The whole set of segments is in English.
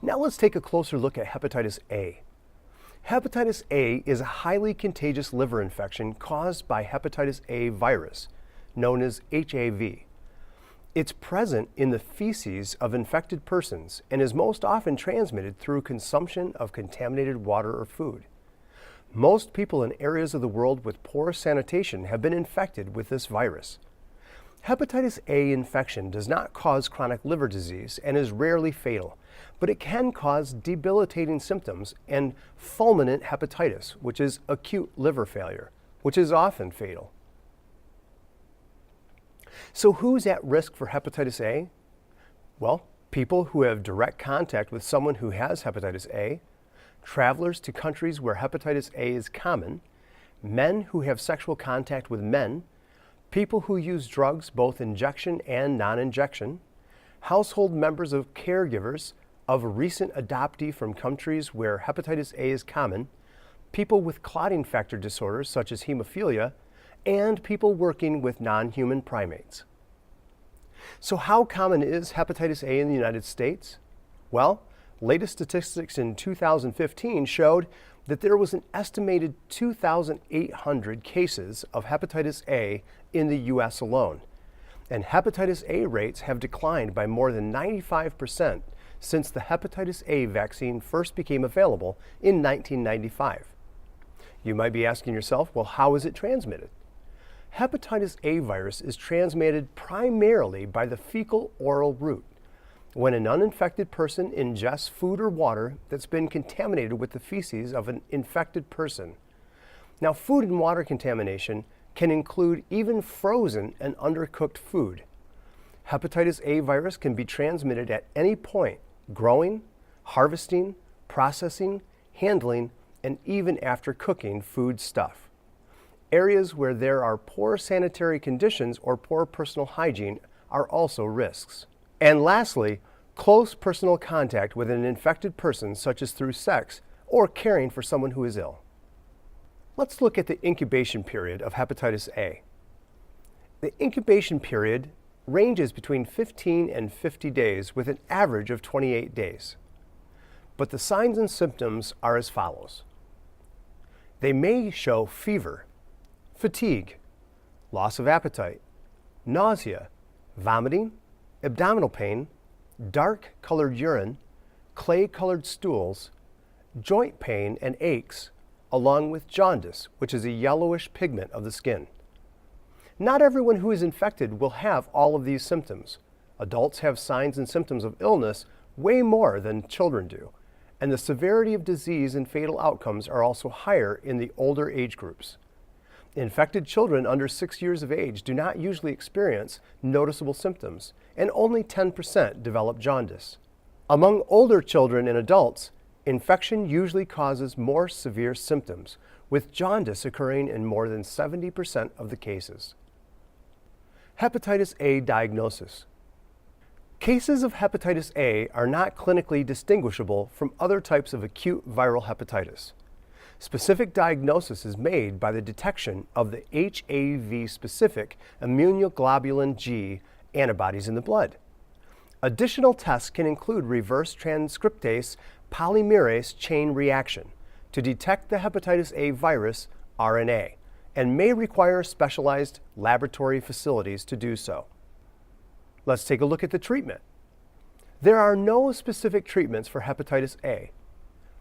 Now let's take a closer look at hepatitis A. Hepatitis A is a highly contagious liver infection caused by hepatitis A virus, known as HAV. It's present in the feces of infected persons and is most often transmitted through consumption of contaminated water or food. Most people in areas of the world with poor sanitation have been infected with this virus. Hepatitis A infection does not cause chronic liver disease and is rarely fatal, but it can cause debilitating symptoms and fulminant hepatitis, which is acute liver failure, which is often fatal. So who's at risk for hepatitis A? Well, people who have direct contact with someone who has hepatitis A, travelers to countries where hepatitis A is common, men who have sexual contact with men, people who use drugs, both injection and non-injection, household members of caregivers of a recent adoptee from countries where hepatitis A is common, people with clotting factor disorders such as hemophilia, and people working with non-human primates. So how common is hepatitis A in the United States? Well, latest statistics in 2015 showed that there was an estimated 2,800 cases of hepatitis A in the U.S. alone, and hepatitis A rates have declined by more than 95% since the hepatitis A vaccine first became available in 1995. You might be asking yourself, well, how is it transmitted? Hepatitis A virus is transmitted primarily by the fecal-oral route, when an uninfected person ingests food or water that's been contaminated with the feces of an infected person. Now, food and water contamination can include even frozen and undercooked food. Hepatitis A virus can be transmitted at any point, growing, harvesting, processing, handling, and even after cooking food stuff. Areas where there are poor sanitary conditions or poor personal hygiene are also risks. And lastly, close personal contact with an infected person, such as through sex or caring for someone who is ill. Let's look at the incubation period of hepatitis A. The incubation period ranges between 15 and 50 days with an average of 28 days. But the signs and symptoms are as follows. They may show fever, fatigue, loss of appetite, nausea, vomiting, abdominal pain, dark-colored urine, clay-colored stools, joint pain and aches, along with jaundice, which is a yellowish pigment of the skin. Not everyone who is infected will have all of these symptoms. Adults have signs and symptoms of illness way more than children do, and the severity of disease and fatal outcomes are also higher in the older age groups. Infected children under 6 years of age do not usually experience noticeable symptoms, and only 10% develop jaundice. Among older children and adults, infection usually causes more severe symptoms, with jaundice occurring in more than 70% of the cases. Hepatitis A diagnosis. Cases of hepatitis A are not clinically distinguishable from other types of acute viral hepatitis. Specific diagnosis is made by the detection of the HAV-specific immunoglobulin G antibodies in the blood. Additional tests can include reverse transcriptase polymerase chain reaction to detect the hepatitis A virus RNA and may require specialized laboratory facilities to do so. Let's take a look at the treatment. There are no specific treatments for hepatitis A.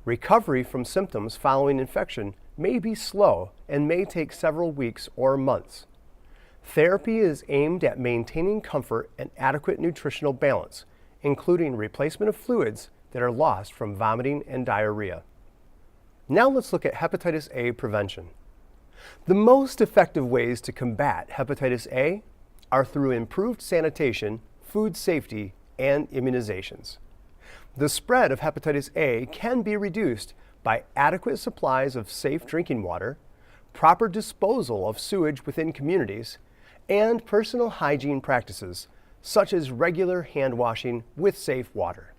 Recovery from symptoms following infection may be slow and may take several weeks or months. Therapy is aimed at maintaining comfort and adequate nutritional balance, including replacement of fluids that are lost from vomiting and diarrhea. Now let's look at hepatitis A prevention. The most effective ways to combat hepatitis A are through improved sanitation, food safety, and immunizations. The spread of hepatitis A can be reduced by adequate supplies of safe drinking water, proper disposal of sewage within communities, and personal hygiene practices, such as regular hand washing with safe water.